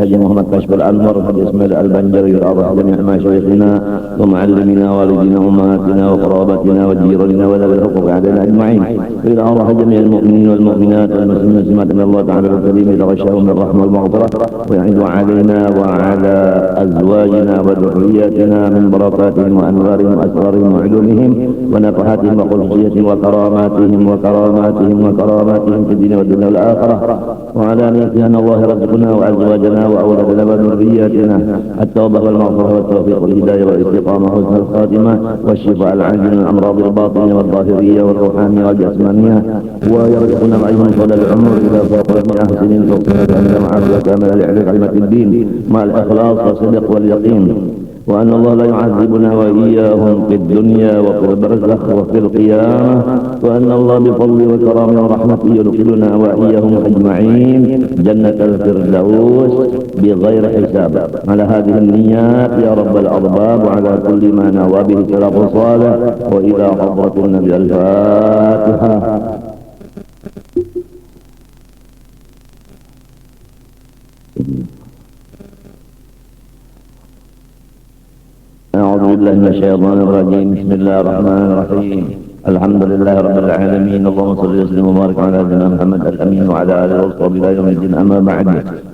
الشيخ محمد كشف الأنور حج إسماعيل البنجري وأرواح جميع مشايخنا ومعلمنا والدينا وأمهاتنا وقرابتنا وجيراننا وذوي الحقوق علينا أجمعين، وإلى أرواح جميع المؤمنين والمؤمنات والمسلمين والمسلمات من الله تعالى الكريم يتغشاهم بالرحمة والمغفرة ويعيد علينا وعلى أزواجنا وذرياتنا من بركاتهم وأنوارهم وأسرارهم وعلومهم ونفحاتهم وخصوصيتهم وكراماتهم في الدين والدنيا والآخرة، وعلى نيتنا أن الله رزقنا وأزواجنا وأولادنا وذرياتنا التوبة والمغفرة والتوفيق والهداية والاستقامة وحسن الخاتمة والشفاء العاجل من الأمراض الباطنية والظاهرية والروحانية والجسمانية، ويرزقنا معهم طول العمر إلى فوق أحسن توصيلك مع كامل علمة الدين مع الإخلاص والصدق واليقين، وأن الله لا يعذبنا وإياهم في الدنيا وفي البرزخ وفي القيامة، وأن الله بفضله وكرامه ورحمته يدخلنا وإياهم أجمعين جنة الفردوس بغير حساب. على هذه النيات يا رب الأرباب وعلى كل ما نوى به سلف صالح، وإلى حضرة النبي الفاتحة. أعوذ بالله من الشيطان الرجيم. بسم الله الرحمن الرحيم. الحمد لله رب العالمين، اللهم صل وسلم وبارك على سيدنا محمد الأمين وعلى آله وصحبه إلى يوم الدين. أما بعد،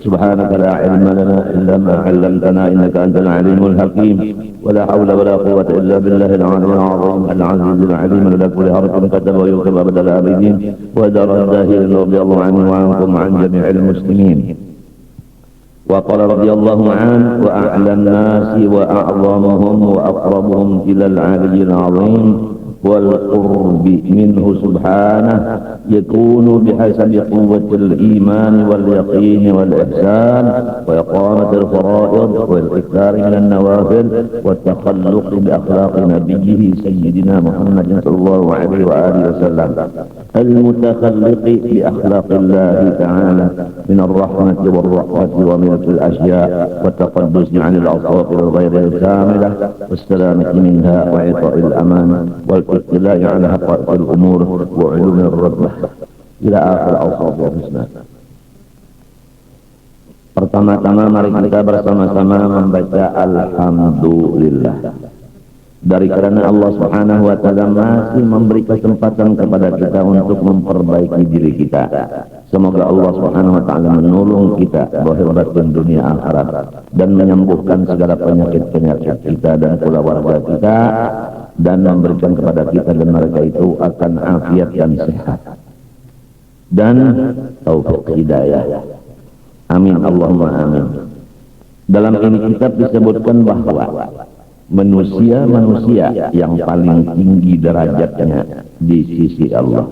سبحانك لا علم لنا إلا ما علمتنا إنك أنت العليم الحكيم، ولا حول ولا قوة إلا بالله العلي العظيم العزيز العليم الذي كل حرف كتب ويكتب أبد الآبدين ودار الزاهرين رضي الله عنه وعنكم وعن جميع المسلمين. وقال رضي الله عنه: وأعلى الناس وأعظمهم وأقربهم إلى العلي العظيم والقرب منه سبحانه يكون بحسب قوة الإيمان واليقين والإحسان وإقامة الفرائض والإكثار من النوافل والتخلق بأخلاق نبيه سيدنا محمد صلى الله عليه وآله وسلم، المتخلق بأخلاق الله تعالى من الرحمة والرأفة وملك الأشياء والتقدس عن الأوصاف الغير الكاملة والسلامة منها وإعطاء الأمان والاطلاع على حقائق الأمور وعلوم الرتبة إلى آخر أوصاف الحسنى. Pertama-tama mari kita bersama-sama membaca Alhamdulillah. Dari karena Allah Subhanahu wa Ta'ala masih memberi kesempatan kepada kita untuk memperbaiki diri kita. Semoga Allah Subhanahu wa Ta'ala menolong kita zahir batin dunia akhirat dan menyembuhkan segala penyakit-penyakit kita dan keluarga kita, dan memberikan kepada kita dan mereka itu akan afiat dan sehat dan taufik hidayah. Amin Allahumma amin. Dalam ini kitab disebutkan bahwa manusia yang paling tinggi derajatnya di sisi Allah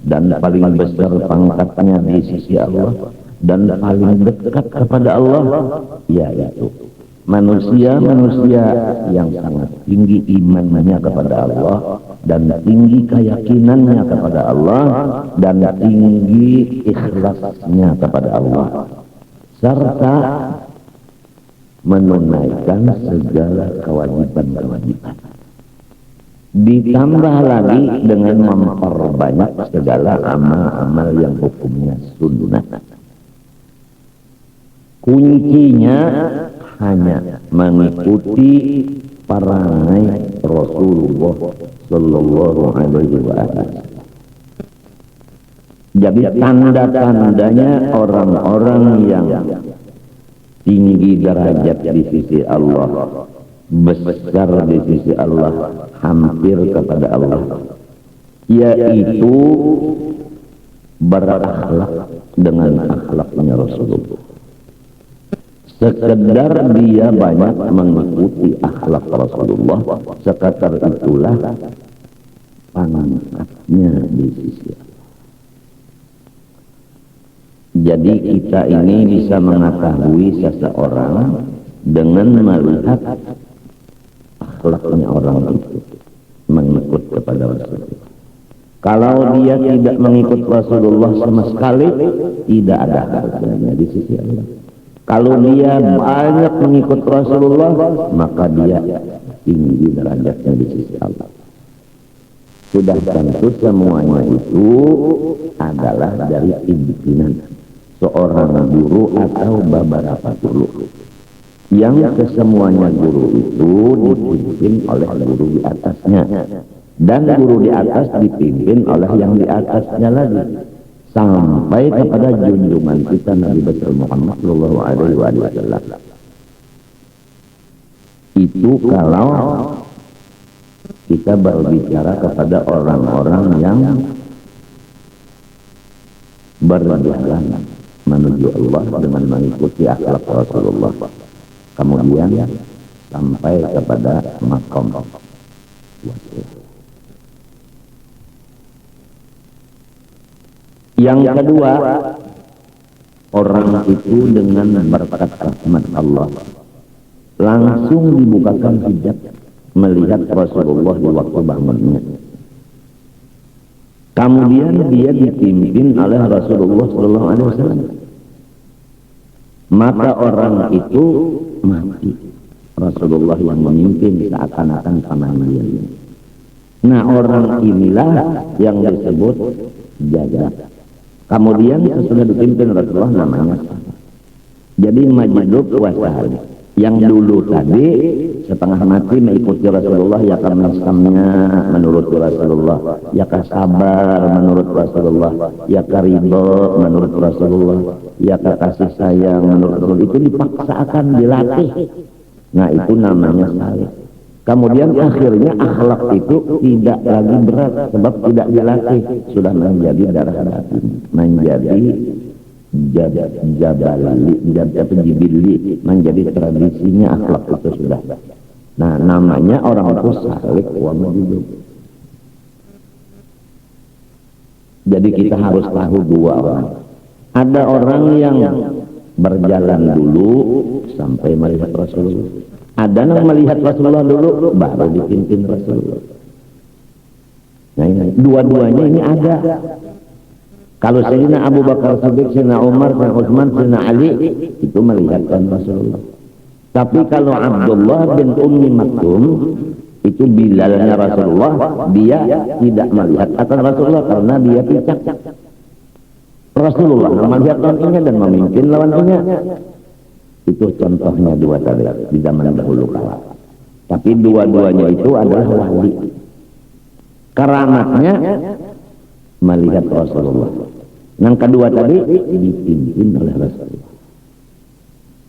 dan paling besar pangkatnya di sisi Allah dan paling dekat kepada Allah, yaitu manusia yang sangat tinggi imannya kepada Allah dan tinggi keyakinannya kepada Allah dan tinggi ikhlasnya kepada Allah, serta menunaikan segala kewajiban-kewajiban. Ditambah lagi dengan memperbanyak segala amal-amal yang hukumnya sunnah. Kuncinya hanya mengikuti perangai Rasulullah Sallallahu Alaihi Wasallam. Jadi tanda-tandanya orang-orang yang tinggi derajat di sisi Allah, besar di sisi Allah, hampir kepada Allah, yaitu berakhlak dengan akhlaknya Rasulullah. Sekedar dia banyak mengikuti akhlak Rasulullah, sekadar itulah pangkatnya di sisi Allah. Jadi kita ini bisa mengetahui seseorang dengan melihat akhlaknya orang itu, mengikut kepada Rasulullah. Kalau dia tidak mengikut Rasulullah sama sekali, tidak ada harganya di sisi Allah. Kalau dia banyak mengikut Rasulullah, maka dia tinggi derajatnya di sisi Allah. Sudah tentu semuanya itu adalah dari pimpinan seorang guru atau beberapa guru. Yang kesemuanya guru itu dipimpin oleh guru di atasnya, dan guru di atas dipimpin oleh yang di atasnya lagi, sampai kepada junjungan kita Nabi besar Muhammad sallallahu alaihi wasallam. Itu kalau kita berbicara kepada orang-orang yang berjalan menuju Allah dengan mengikuti akhlak Rasulullah, kemudian sampai kepada makom. Yang kedua, orang itu dengan berkat rahmat Allah langsung dibukakan hijab melihat Rasulullah di waktu bangunnya. Kemudian dia dipimpin oleh Rasulullah sallallahu alaihi wasallam. Maka orang itu mati. Rasulullah yang memimpin seakan-akan pemanggilannya. Nah, orang inilah yang disebut jaga. Kemudian sesudah dipimpin Rasulullah namanya. Jadi majidub wasahal. Yang dulu tadi setengah mati mengikuti Rasulullah, ya kamaskamnya menurut Rasulullah, ya kasabar menurut Rasulullah, ya karido menurut Rasulullah, ya kasih sayang menurut Rasulullah. Itu dipaksakan, dilatih. Nah, itu namanya saleh. Kemudian akhirnya akhlak itu tidak lagi berat sebab tidak dilatih, sudah menjadi darah daging, menjadi jibili, menjadi tradisinya akhlak itu sudah. Nah, namanya orang itu salik wa majidub. Jadi kita harus tahu dua orang. Ada orang yang berjalan dulu sampai melihat Rasulullah. Ada yang melihat Rasulullah dulu baru dipimpin Rasulullah. Nah, ini dua-duanya ini ada. Kalau Sayyidina Abu Bakar Siddiq, Sayyidina Umar, Sayyidina Utsman, Sayyidina Ali itu melihatkan Rasulullah. Tapi kalau Abdullah bin Ummi Maktum itu bilalnya Rasulullah, dia tidak melihat akan Rasulullah karena dia picak. Rasulullah melihat lawannya dan memimpin lawannya. Itu contohnya dua tadi di zaman dahulu kala. Tapi dua-duanya itu adalah wali. Keramatnya melihat Rasulullah. Yang kedua tadi dipimpin oleh Rasulullah.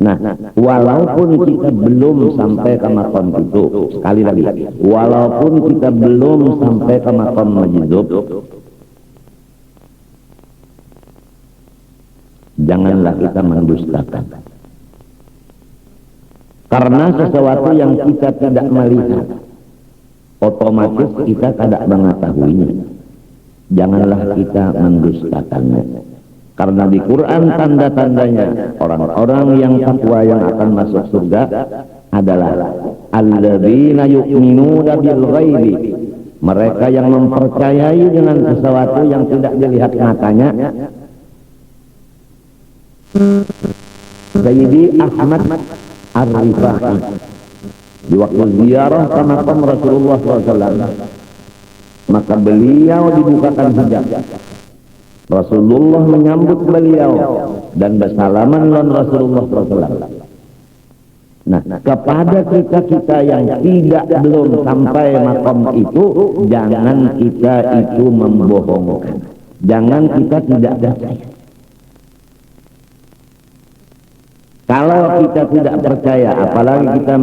Nah, walaupun kita belum sampai ke makom itu, sekali lagi, walaupun kita belum sampai ke makom majidub, janganlah kita mendustakan. Karena sesuatu yang kita tidak melihat, otomatis kita tidak mengetahuinya. Janganlah kita mendustakannya. Karena di Quran tanda-tandanya orang-orang yang takwa yang akan masuk surga adalah alladzina yu'minuna bil ghaibi. Mereka yang mempercayai dengan sesuatu yang tidak dilihat matanya. Sayyidi Ahmad Ar-Rifai di waktu ziarah ke makam Rasulullah SAW, maka beliau dibukakan hijab. Rasulullah menyambut beliau dan bersalaman dengan Rasulullah SAW. Nah, kepada kita yang tidak belum sampai makom itu, jangan kita itu membohongkan, jangan kita tidak percaya. Kalau kita tidak percaya, apalagi kita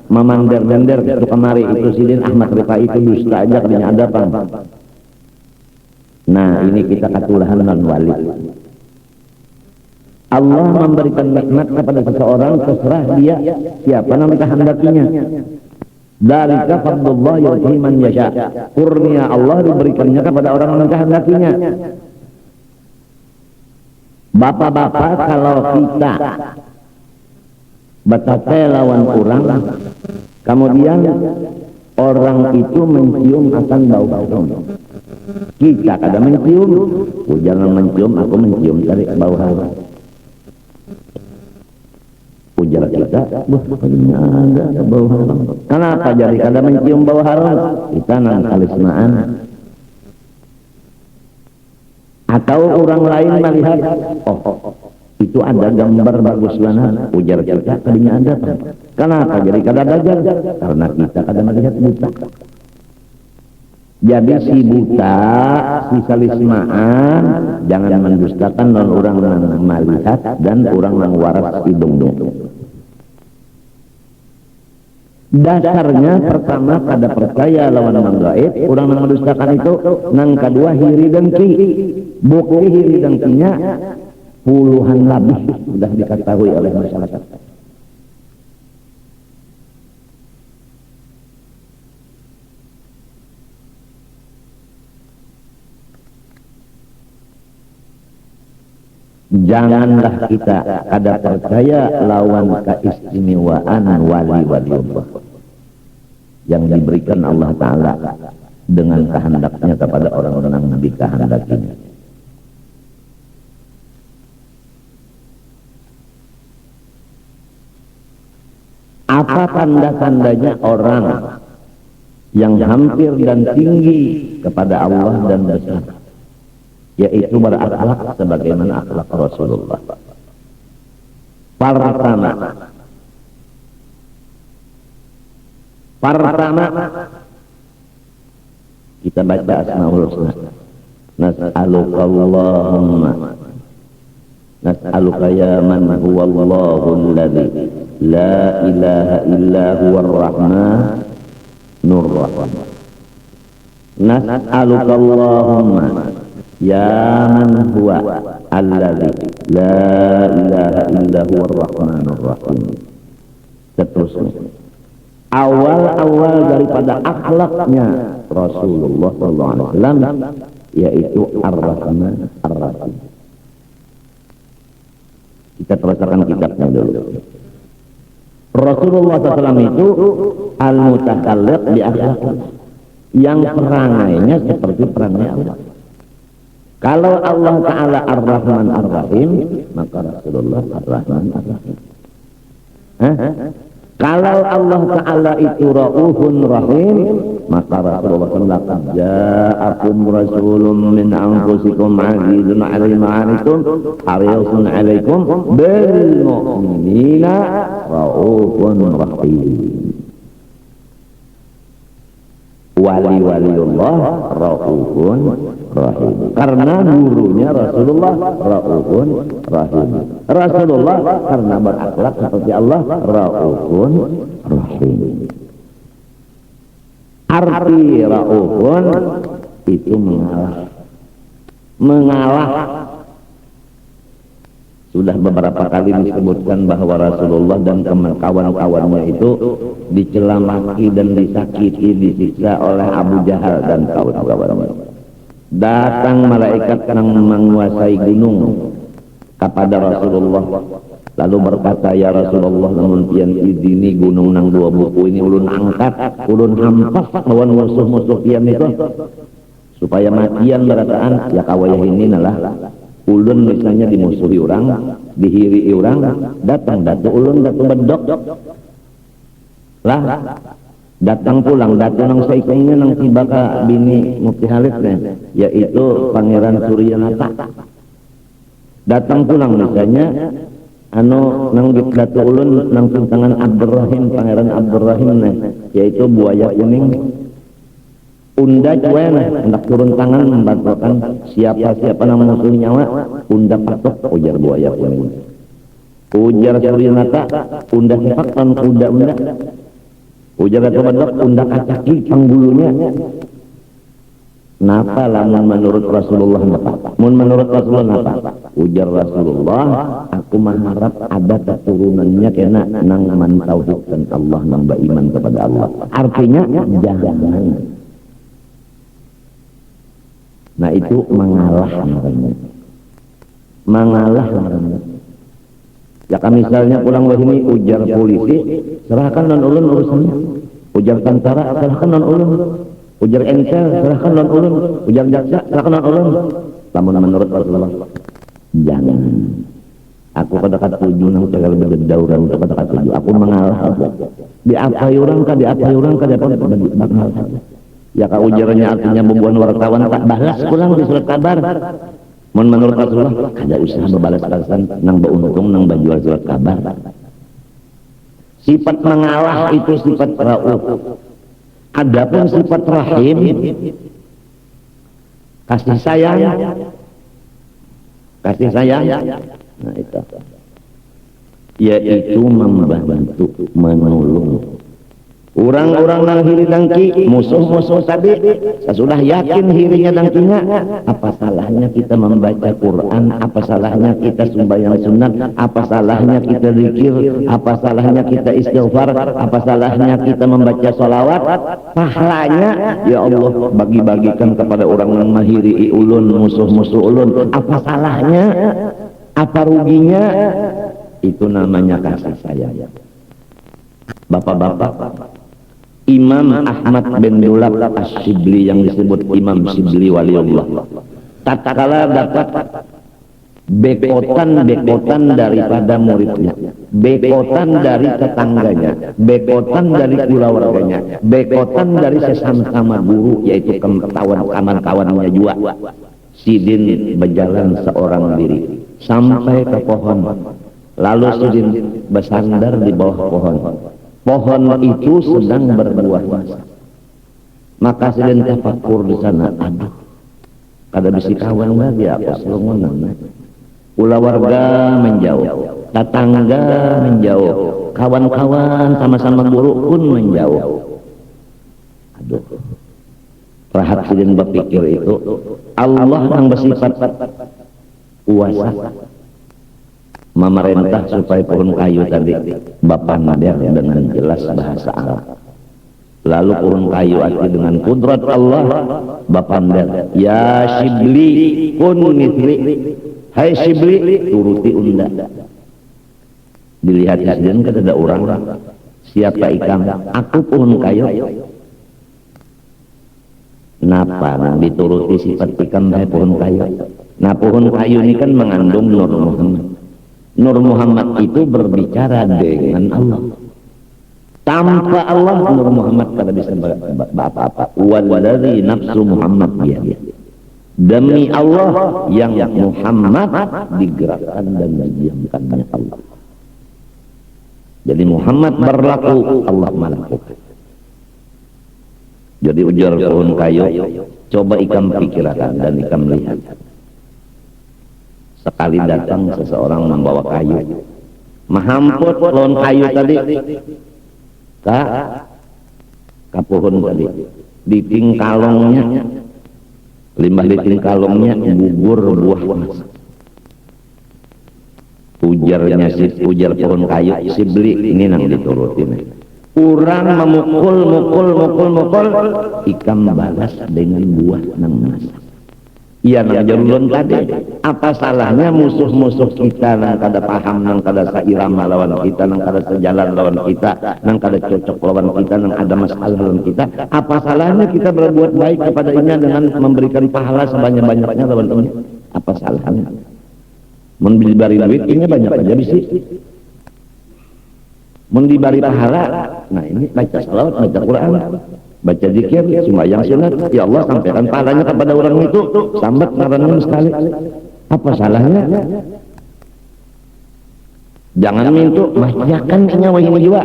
memandar-mandar itu kemari itu Sidin Ahmad Rifai itu dusta aja kerjanya ada apa? Nah, ini kita katulahan non wali. Allah memberikan nikmat kepada seseorang terserah dia siapa yang menghendakinya. Dzalika fadlullah yu'tihi man yasha. Kurnia Allah diberikannya kepada orang yang menghendakinya. Bapak-bapak, kalau kita betapa lawan orang, kemudian orang itu mencium akan bau harum. Kita kadang mencium, jangan mencium, aku mencium dari bau harum. Ujar kita, bukannya ada bau harum. Kenapa jadi kadang mencium bau harum? Kita nang kalismaan. Atau orang lain melihat, oh itu ada gambar bagus mana, ujar kita tadinya ada. Kenapa jadi kada belajar? Karena kita kada melihat buta. Jadi si buta, si salismaan, jangan mendustakan non orang yang melihat dan orang yang waras hidung. Dasarnya pertama kada percaya lawan manggaib, orang yang mendustakan itu. Nang kedua hiri dengki, bukti hiri dengkinya puluhan lebih sudah diketahui oleh masyarakat. Janganlah kita kada percaya lawan keistimewaan wali-waliullah yang diberikan Allah Ta'ala dengan kehendaknya kepada orang-orang yang dikehendakinya. Apa tanda-tandanya orang yang hampir dan tinggi kepada Allah dan besar? Yaitu berakhlak sebagaimana akhlak Rasulullah. Pertama kita baca Asmaul Husna. Nas'aluka Allahumma, nas'aluka ya man huwa Allahul ladzi la ilaha illa huwar rahmanur rahim. Nas'aluka Allahumma ya man huwa alladzi la ilaha illa huwar rahmanur rahim. Seterusnya. Awal-awal daripada akhlaknya Rasulullah SAW yaitu Ar-Rahman Ar-Rahim. Kita teruskan kitabnya dulu. Rasulullah SAW itu al-mutakalliq bi akhlaq, yang perangainya seperti perangai Allah. Kalau Allah Ta'ala Ar-Rahman Ar-Rahim, maka Rasulullah Ar-Rahman Ar-Rahim. Kalau Allah Ta'ala itu Ra'ufun Rahim, maka Rasulullah SAW ja'akum rasulun min anfusikum azizun alaihi ma'anikum harisun alaikum bil mu'minina Ra'ufun Rahim. Wali-waliullah Ra'ufun Rahim, karena gurunya Rasulullah Ra'ufun Rahim. Rasulullah karena berakhlak seperti Allah Ra'ufun Rahim. Arti Ra'ufun itu mengalah. Sudah beberapa kali disebutkan bahwa Rasulullah dan kawan-kawannya itu dicela maki dan disakiti, disiksa oleh Abu Jahal dan kawan-kawannya. Datang malaikat yang menguasai gunung kepada Rasulullah, lalu berkata, ya Rasulullah, namun pian izini gunung nang dua buku ini ulun angkat, ulun hampas lawan musuh-musuh pian itu supaya matian berataan. Ya kawayah ini nalah ulun misalnya dimusuhi orang, dihiri orang, datang ulun datu bedok lah, datang pulang, datang nang saikungnya nang tiba ka bini Mufti Halidnya, yaitu Pangeran Suryanata. Datang pulang misalnya nang datu ulun nang pintangan Abdurrahim, Pangeran Abdurrahim yaitu buaya kuning. Unda cuena hendak turun tangan membantukan siapa nang musuh nyawa, unda patok ujar buaya kuning. Ujar Suryanata, unda sepakan kuda unda. Ujar datu bedok, unda kacaki panggulunya. Napa lamun menurut Rasulullah napa? Mun menurut Rasulullah napa? Ujar Rasulullah, aku mengharap ada keturunannya kena nang mentauhidkan Allah, nang beriman kepada Allah. Artinya jangan. Nah itu mengalah namanya. Mengalah namanya. Ya kan misalnya pulang wahini ujar polisi, serahkan non ulun urusannya. Ujar tentara, serahkan non ulun. Ujar entel, serahkan non ulun. Ujar jaksa, serahkan non ulun. Namun menurut Rasulullah, jangan. Aku kata tujuh nang segala berdauran untuk kata tujuh. Aku mengalah. Diapai orang kah, diapai orang kah, diapai bakal saja. Ya kau ujarnya artinya membuat wartawan tak balas pulang di surat kabar. Menurut Rasulullah ada usaha berbalas-balasan nang beuntung nang bajual surat kabar. Sifat mengalah itu sifat rauf. Adapun sifat rahim, kasih sayang, nah itu, yaitu membantu, menolong. Orang-orang nang hiri dangki, musuh-musuh tadi, sudah yakin hirinya dangkinya. Apa salahnya kita membaca Quran? Apa salahnya kita sembahyang sunat? Apa salahnya kita zikir? Apa salahnya kita istighfar? Apa salahnya kita membaca sholawat? Pahalanya, ya Allah bagi-bagikan kepada orang yang mahiri ulun, musuh-musuh ulun. Apa salahnya? Apa ruginya? Itu namanya kasih sayang. Bapak-bapak, Imam Ahmad bin Dulab Asy-Syibli yang disebut Imam Syibli Waliullah, tatkala dapat bekotan daripada muridnya, bekotan dari tetangganya, bekotan dari keluarganya, bekotan dari sesama guru, yaitu kawan-kawannya juga. Sidin berjalan seorang diri sampai ke pohon, lalu Sidin bersandar di bawah pohon. Pohon itu sedang berbuah. Maka Sidin tafakur di sana. Aduh, kada bisi kawan lagi aku selongonan. Ulah warga menjauh, tetangga menjauh, kawan-kawan sama-sama guru pun menjauh. Aduh, rahat Sidin berpikir itu Allah yang bersifat kuasa memerintah supaya pohon kayu tadi Bapak nadir dengan jelas bahasa Arab. Lalu pohon kayu arti dengan kudrat Allah Bapak nadir, ya Syibli kun mithli, hai Syibli turuti unda. Dilihat dan kada ada orang, siapa ikam? Aku pohon kayu. Napa nang dituruti sifat ikam bae pohon kayu? Nah pohon kayu ini kan mengandung Nur Muhammad. Nur Muhammad itu berbicara dengan Allah. Tanpa Allah Nur Muhammad tidak bisa apa-apa. Waladzi nafsu Muhammad biyadihi. Demi Allah yang Muhammad digerakkan dan didiamkannya Allah. Jadi Muhammad berlaku, Allah melakukan. Jadi ujar pohon kayu, coba ikam pikirkan dan ikam lihat. Sekali datang seseorang membawa kayu, mahamput pohon kayu tadi, ke pohon tadi, di tingkalongnya, limbah di tingkalongnya gugur buah mas. Ujar pohon kayu, Syibli ini nang diturutin. Kurang memukul, ikam balas dengan buah nang mas. Iya nang jarulun tadi, apa salahnya musuh-musuh kita nang kada paham, nang kada sairama lawan kita, nang kada sejalan lawan kita, nang kada cocok lawan kita, nang ada masalah lawan kita, apa salahnya kita berbuat baik kepada ini dengan memberikan pahala sebanyak-banyaknya lawan ini? Apa salahnya? Mun dibari duit ini banyak aja bisi. Mun dibari pahala, nah ini baca salawat, baca Quran, baca zikir, sembahyang sunat, ya Allah sampaikan pahalanya kepada orang itu, sambat ngarannya sekali. Apa salahnya? Jangan mintu mahyakan nyawa ini juga.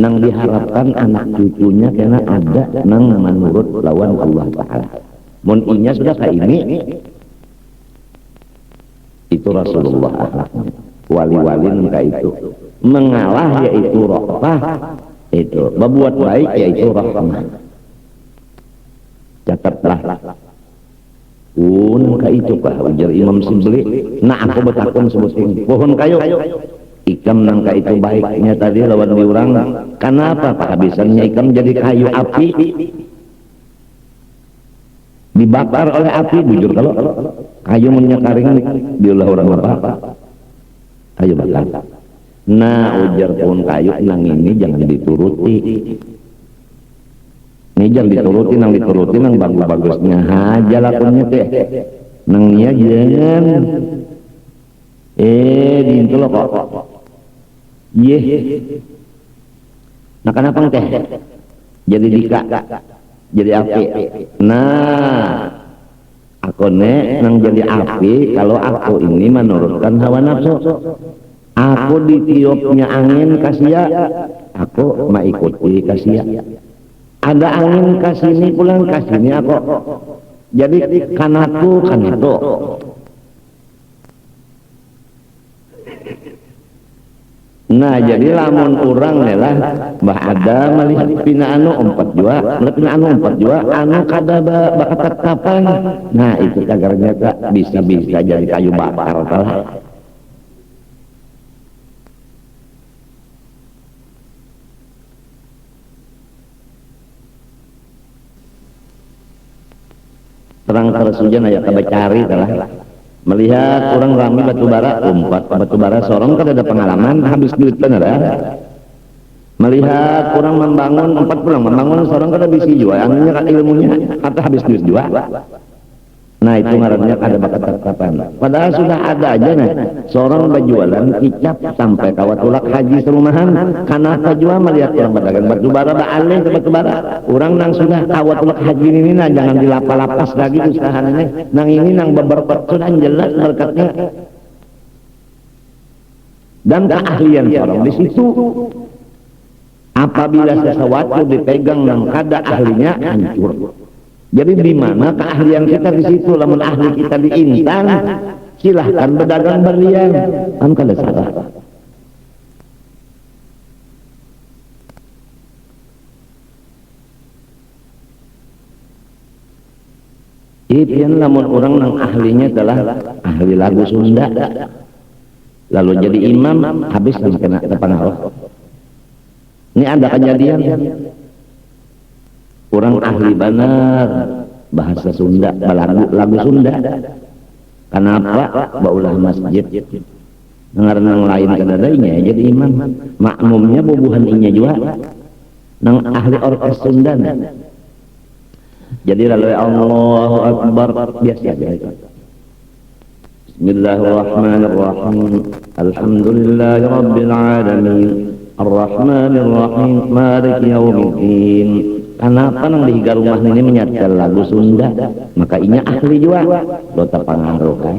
Nang diharapkan anak cucunya karena ada nang menurut lawan Allah Ta'ala. Mun inya sudah kayak ini, itu Rasulullah akhlaknya. Wali-wali nangka itu mengalah yaitu rahmah, itu berbuat baik yaitu rahmah. Catatlah nangka itu kah ujar Imam Syibli. Nah aku betakun sebutin pohon kayu ikam nangka itu baiknya tadi lawan diurang. Kenapa pak habisannya ikam jadi kayu api, dibakar oleh api. Bujur kalau kayu menyakaring diulah orang apa kayu bakar. Nah ujar pohon kayu nang ini jangan dituruti, ini jangan dituruti, nang bagus-bagusnya aja lakunya teh, nang nia jangan diintu lo kok nah kenapa teh jadi dika jadi api. Nah Aku nang jadi api kalau aku ini menurutkan hawa nafsu. Aku ditiupnya angin kasia, aku mengikuti kasia. Ada angin kasini pulang kasini aku. Jadi kanatu. Nah jadi lamun urang lah bah ada melihat pina anu 4 jua, melihat pina anu 4 jua, anu kada bakat kapan. Nah itu kagarnya kak bisa jadi kayu bakar lah. Terang terus hujan aya kabacari lah. Melihat orang rame batubara umpat batubara sorong kan ada pengalaman habis duit bener ya. Melihat orang membangun umpat pulang membangun sorong kan ada bisi jua anginnya kan ilmunya atau habis duit jua. Nah itu ngarannya ada bakat kapan. Padahal sudah ada aja nih seorang berjualan kicap sampai kawatulak haji serumahan karena jual melihat orang pedagang batubara baalih ke batubara orang nang sudah kawatulak haji ini nah jangan dilapa-lapas lagi usahannya nang ini nang beberapa sudah jelas berkatnya dan keahlian seorang di situ. Apabila sesuatu dipegang nang kada ahlinya hancur. Jadi di mana keahlian kita di situ, lamun ahli kita di intan, silahkan berdagang berlian, kan kada salah. Itu lamun orang nang ahlinya adalah ahli lagu Sunda, lalu jadi imam habis kena pengaruh. Ini ada kejadian. Orang ahli benar bahasa Sunda, lagu Sunda. Kenapa? Baulah masjid. Dengar nang lain kadadainya jadi imam. Makmumnya bubuhan inya juga. Nang ahli orkes Sunda. Jadi lalu Allahu Akbar biasa. Bismillahirrahmanirrahim. Alhamdulillahirabbil alamin. Ar-Rahmanir Rahim. Maliki yaumiddin. Kenapa nang di rumah ini menyatel lagu Sunda maka inya ahli juga lo terpengaruh kan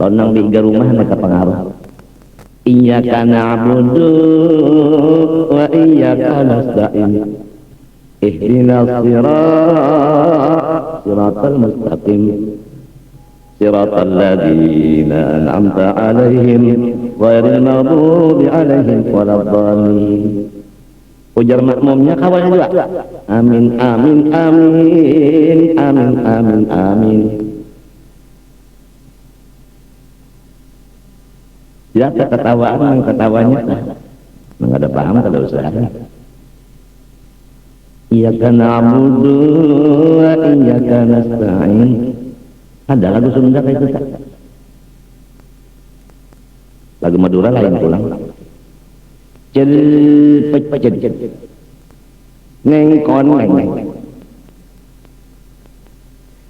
lo nang di rumah mereka pengaruh iyyaka na'budu wa iyyaka nasta'in ihdinas siratal mustaqim siratal ladzina an'amta 'alaihim ghairil maghdubi 'alaihim waladdallin. Ujar makmumnya kawan juga. Amin amin amin amin amin amin. Ya ketawaan ketawanya nggak ada paham kalau usaha. Iyyaka na'budu wa iyyaka nasta'in. Ada lagu Sunda kayak itu tak? Lagu Madura lain pulang. Pecet ngengkon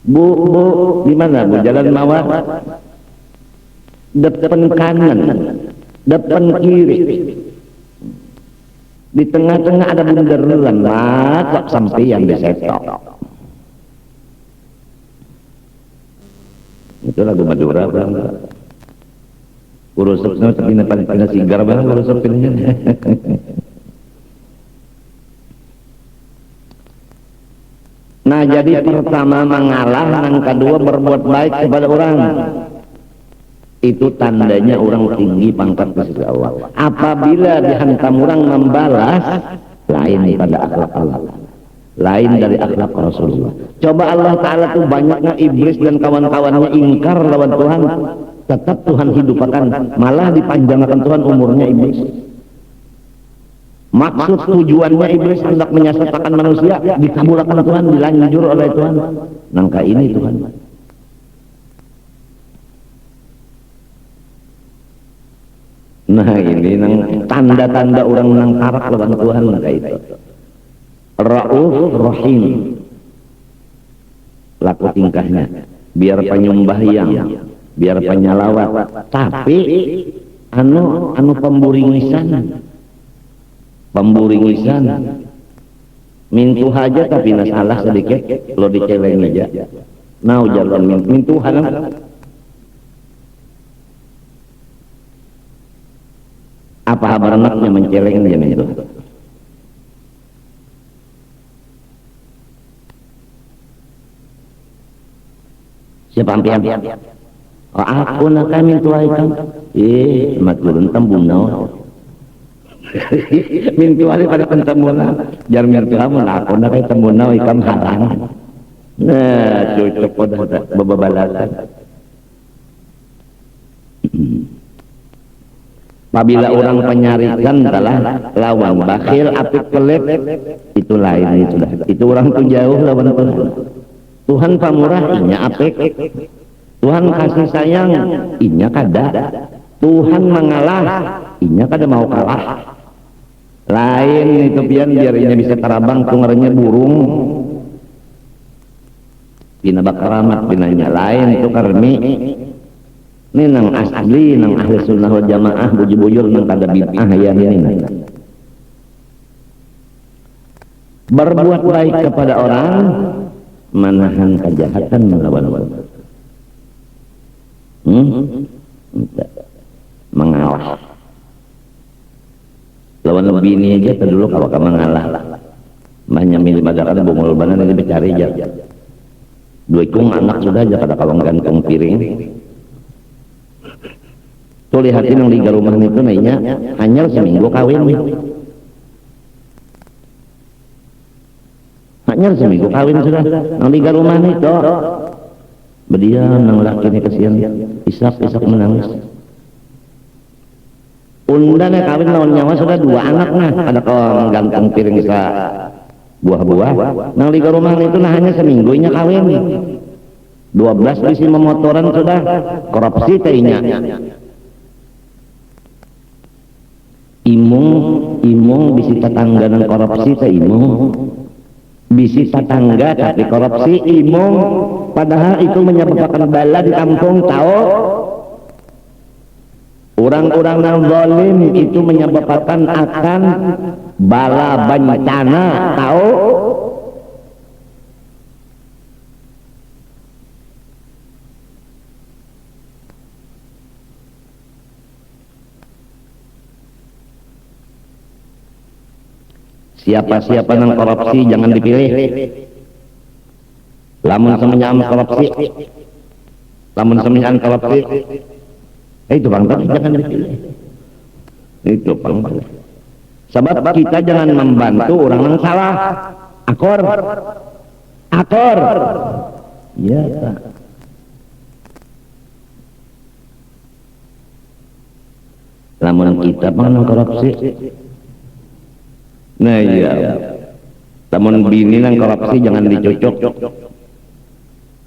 bu di mana bu jalan mawar depan kanan depan kiri di tengah-tengah ada bunderan mak sampai yang disetok itu lagu Madura bang. Urusupnya tapi paling sigar banget urusup ini. Nah jadi pertama mengalah, yang kedua berbuat baik kepada orang. Itu tandanya orang tinggi pangkat di sisi Allah. Apabila dihantam orang membalas, lain pada akhlak Allah, lain dari akhlak Rasulullah. Coba Allah Ta'ala tuh banyaknya iblis dan kawan-kawannya ingkar lawan Tuhan. Tetap Tuhan hidupkan, malah dipanjangkan Tuhan umurnya iblis. Maksud tujuannya iblis hendak menyesatkan manusia, dikabulkan Tuhan, dilanjur oleh Tuhan. Nangka ini Tuhan. Nah ini nang tanda-tanda orang nang tarak lawan Tuhan nangka itu. Rauf Rahim. Laku tingkahnya, biar penyembahyang, biar penyalawat, tapi anu pemburingisan mintu haja tapi nasalah sedikit lo diceleng aja Nau jalan min Tuhan. Apa habaranaknya menceleng dia itu? Siapa ampian? Oh, aku nak kami tuai kan? Mat gurun tambunau. Min tuai pada pentamuna. Jar min kamu aku nak kami tambunau ikam haram. Nah, cocok pada bebalasan. Apabila orang penyarikan telah lawan bakhil apik pelit itu lain itu dah. Itu orang tuh jauh lawan Tuhan. Tuhan pamurah inya apik. Tuhan kasih sayang inya kada. Tuhan mengalah inya kada mau kalah. Lain itu pian biar inya bisa terabang tungernya burung. Pina bakaramat pinanya lain itu karmi. Ini nang asli, nang ahli sunnah wal jamaah bujur-bujur nang kada bid'ah ya ini. Berbuat baik kepada orang, menahan kejahatan melawan orang. Mengalah. Lawan lebih ini aja terdulu kalau kamu mengalah. Banyak milih madakan bungul banan ini bercari aja. Dua ikung anak sudah aja pada kalau gantung piring. Tuh lihatin yang di rumah itu nanya hanya seminggu kawin. Hanya seminggu kawin sudah. Yang di rumah itu berdiam nang laki ini kesian isak menangis. Undang kawin lawan nyawa sudah dua anak nah ada kalau gantung piring sa buah-buah. Nang di rumah itu nah hanya seminggunya kawin. 12 bisi memotoran sudah korupsi tehnya. Imung bisi tetangga dan korupsi teh imung bisi tetangga tapi korupsi imung padahal itu menyebabkan bala di kampung tahu orang-orang yang zalim itu menyebabkan akan bala bencana tahu. Siapa-siapa yang korupsi jangan dipilih. Lamun semenjak korupsi, itu bang tapi jangan dipilih. Itu bang. Sebab kita jangan membantu orang yang salah. Akor. Iya. Lamun kita bang korupsi. Nah iya, namun bini nang korupsi jangan dicucuk,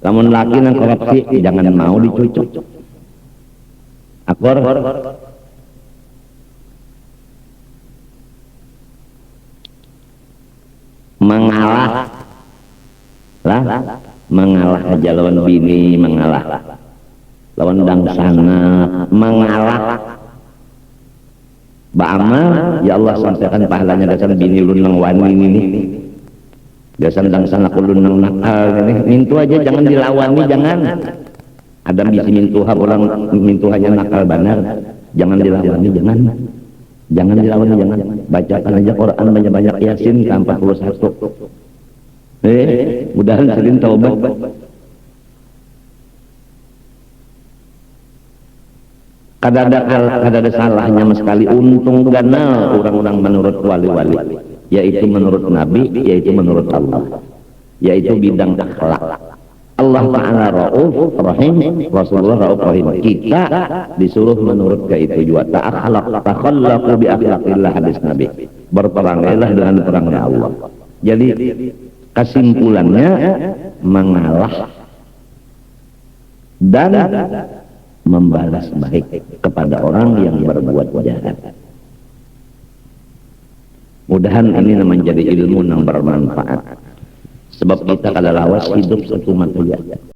namun laki nang korupsi jangan mau dicucuk. Akor, mengalah, mengalah aja lawan bini, mengalah, lawan dangsana, mengalah. Ba'amal, ya Allah sampaikan pahalanya dasar bini lunang wani ini dasar dangsan aku lunang nakal ini mintu aja jangan dilawani jangan ada bisi mintuha orang mintuhanya nakal benar jangan dilawani jangan dilawani jangan bacakan aja Quran banyak-banyak Yasin ke 41 mudahan sering taubat. Kada ada salahnya sekali untung ganal orang-orang menurut wali-wali yaitu menurut Nabi yaitu menurut Allah yaitu bidang akhlak. Allah Ta'ala Rauf Rahim, Rasulullah Rauf Rahim. Kita disuruh menurut ke itu juga takhallaqu bi akhlaqillah hadis Nabi. Berperangailah dengan perangnya Allah. Jadi kesimpulannya mengalah dan membalas baik kepada orang yang berbuat jahat. Mudahan ini menjadi ilmu yang bermanfaat. Sebab kita kada lawas hidup satu manusia.